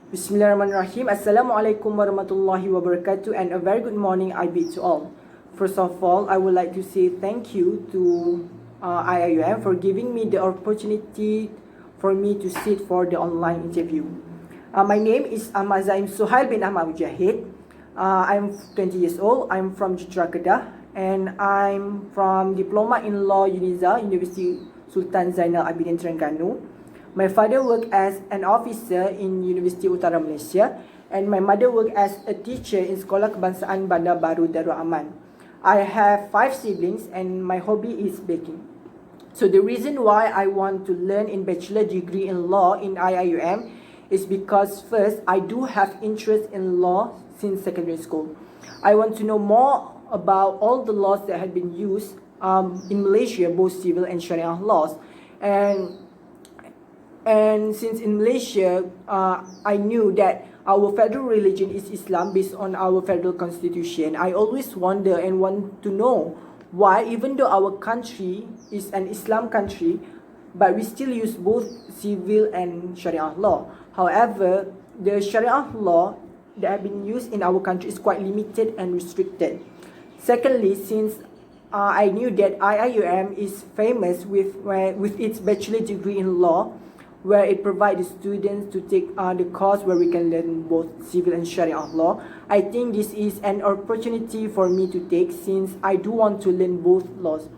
Bismillahirrahmanirrahim. Assalamualaikum warahmatullahi wabarakatuh, and a very good morning I bid to all. First of all, I would like to say thank you to IIUM for giving me the opportunity for me to sit for the online interview. My name is ZAIM SUHAIL bin Ahmad MUJAHID. I'm 20 years old. I'm from Jutra Kedah, and I'm from Diploma in Law UNIZA, University Sultan Zainal Abidin Terengganu. My father worked as an officer in Universiti Utara Malaysia, and my mother worked as a teacher in Sekolah Kebangsaan Bandar Baru Darul Aman. I have 5 siblings, and my hobby is baking. So the reason why I want to learn in bachelor degree in law in IIUM is because first, I do have interest in law since secondary school. I want to know more about all the laws that have been used in Malaysia, both civil and Sharia laws. And since in Malaysia, I knew that our federal religion is Islam based on our federal constitution. I always wonder and want to know why, even though our country is an Islam country, but we still use both civil and Sharia law. However, the Sharia law that have been used in our country is quite limited and restricted. Secondly, since I knew that IIUM is famous with its bachelor degree in law, where it provides students to take the course where we can learn both civil and Sharia law. I think this is an opportunity for me to take, since I do want to learn both laws.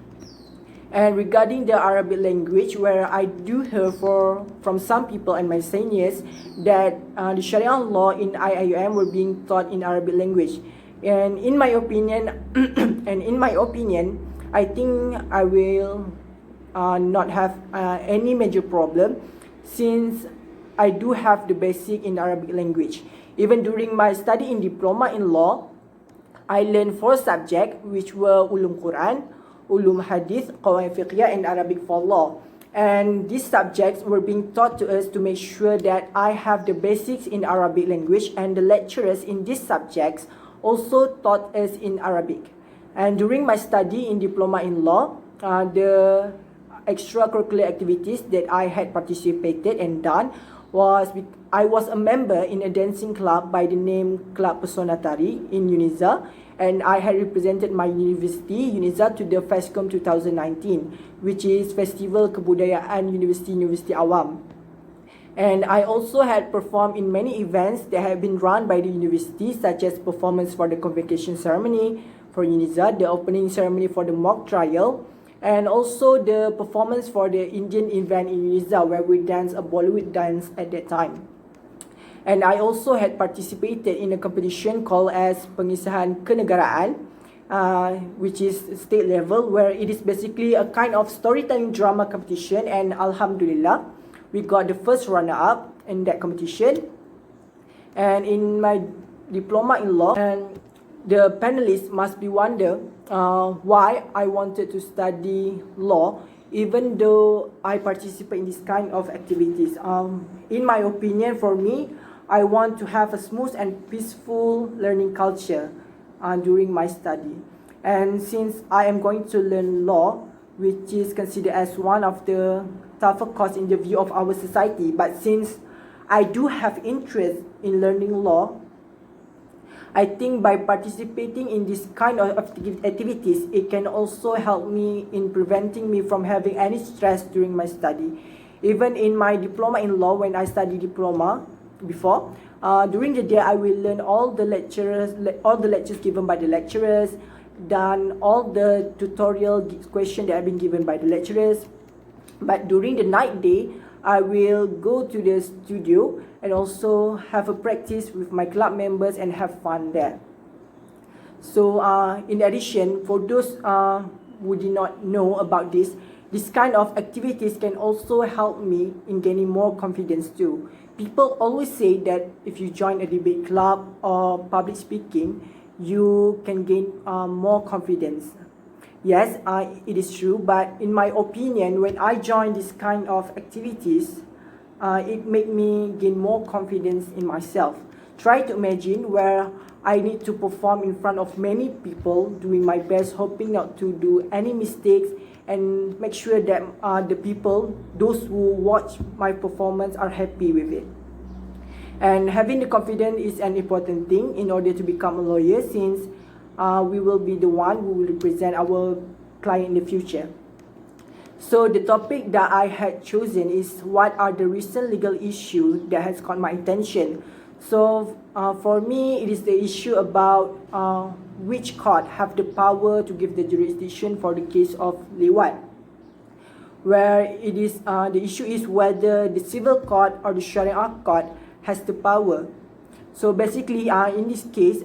And regarding the Arabic language, where I do hear from some people and my seniors that the Sharia law in IIUM were being taught in Arabic language. And in my opinion, I think I will not have any major problem, since I do have the basic in Arabic language. Even during my study in diploma in law, I learned 4 subjects, which were Ulum Quran, Ulum Hadith, Qawaid Fiqhiyah, and Arabic for law. And these subjects were being taught to us to make sure that I have the basics in Arabic language, and the lecturers in these subjects also taught us in Arabic. And during my study in diploma in law, the extracurricular activities that I had participated and done was I was a member in a dancing club by the name Club Pesona Tari in UNIZA, and I had represented my university UNIZA to the FESCOM 2019, which is Festival Kebudayaan Universiti Awam. And I also had performed in many events that have been run by the university, such as performance for the convocation ceremony for UNIZA, the opening ceremony for the mock trial, and also the performance for the Indian event in UNIZA, where we danced a Bollywood dance at that time. And I also had participated in a competition called as Pengisahan Kenegaraan, which is state level, where it is basically a kind of storytelling drama competition, and Alhamdulillah, we got the first runner-up in that competition. And in my diploma in law, and the panelists must be wonder why I wanted to study law, even though I participate in this kind of activities. In my opinion, for me, I want to have a smooth and peaceful learning culture during my study. And since I am going to learn law, which is considered as one of the tougher course in the view of our society, but since I do have interest in learning law, I think by participating in this kind of activities, it can also help me in preventing me from having any stress during my study. Even in my diploma in law, when I studied diploma before, during the day I will learn all the lectures given by the lecturers, done all the tutorial questions that have been given by the lecturers. But during the night day, I will go to the studio and also have a practice with my club members and have fun there. So in addition, for those who did not know about this kind of activities can also help me in gaining more confidence too. People always say that if you join a debate club or public speaking, you can gain more confidence. Yes, it is true, but in my opinion, when I join this kind of activities, it made me gain more confidence in myself. Try to imagine where I need to perform in front of many people, doing my best, hoping not to do any mistakes, and make sure that the people, those who watch my performance, are happy with it. And having the confidence is an important thing in order to become a lawyer, since we will be the one who will represent our client in the future. So the topic that I had chosen is what are the recent legal issues that has caught my attention. So for me, it is the issue about which court have the power to give the jurisdiction for the case of liwat, where it is the issue is whether the civil court or the Sharia court has the power. So basically, in this case,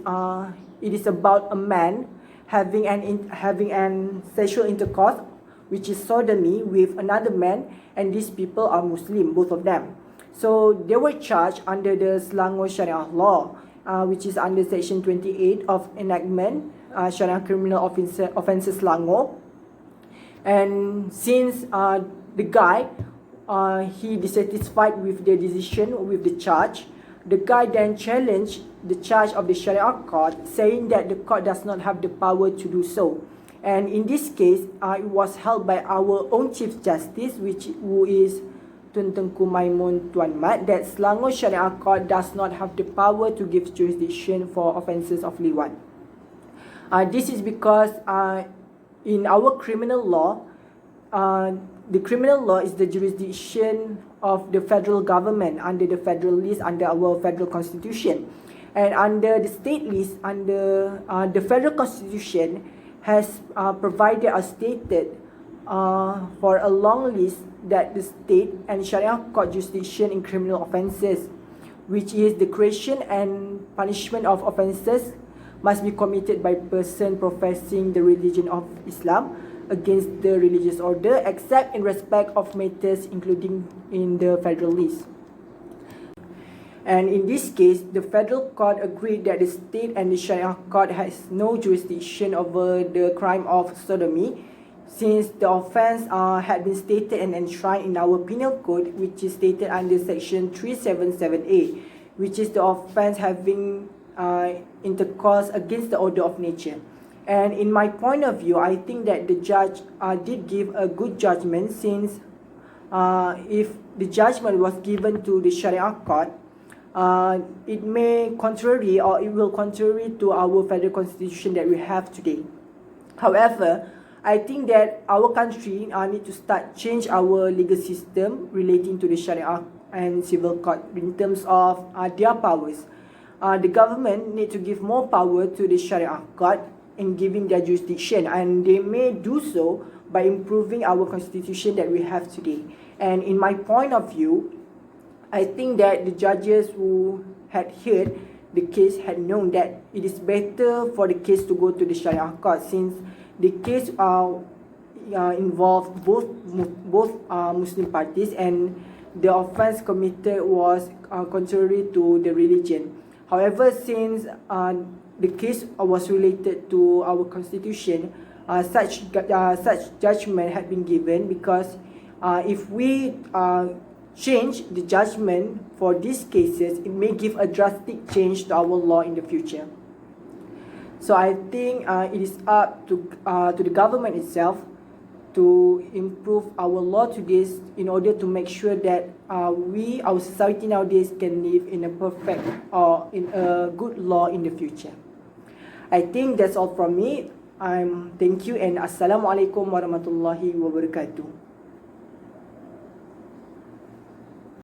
it is about a man having an sexual intercourse, which is sodomy, with another man, and these people are Muslim, both of them. So they were charged under the Selangor Sharia law, which is under Section 28 of Enactment Sharia Criminal Offences Selangor. And since the guy he dissatisfied with the decision, with the charge, the guy then challenged the charge of the Sharia court, saying that the court does not have the power to do so. And in this case, it was held by our own Chief Justice, who is Tun Tengku Maimun Tuan Mat, that Selangor Sharia Court does not have the power to give jurisdiction for offences of liwat. This is because in our criminal law, the criminal law is the jurisdiction of the federal government under the federal list, under our federal constitution. And under the state list, under the federal constitution has provided or stated for a long list that the state and Sharia court jurisdiction in criminal offences, which is the creation and punishment of offences must be committed by person professing the religion of Islam against the religious order, except in respect of matters including in the federal list. And in this case, the federal court agreed that the state and the Sharia court has no jurisdiction over the crime of sodomy, since the offence had been stated and enshrined in our penal code, which is stated under section 377A, which is the offence having intercourse against the order of nature. And in my point of view, I think that the judge did give a good judgment, since if the judgment was given to the Sharia court, it may contrary, or it will contrary to our federal constitution that we have today. However, I think that our country need to start change our legal system relating to the Sharia and civil court in terms of their powers. The government need to give more power to the Sharia court in giving their jurisdiction, and they may do so by improving our constitution that we have today. And in my point of view, I think that the judges who had heard the case had known that it is better for the case to go to the Sharia court, since the case involved both Muslim parties, and the offence committed was contrary to the religion. However, since the case was related to our constitution, such judgment had been given, because if we change the judgment for these cases, it may give a drastic change to our law in the future. So I think it is up to the government itself to improve our law to this, in order to make sure that our society nowadays can live in a perfect or in a good law in the future. I think that's all from me. Thank you, and Assalamualaikum warahmatullahi wabarakatuh.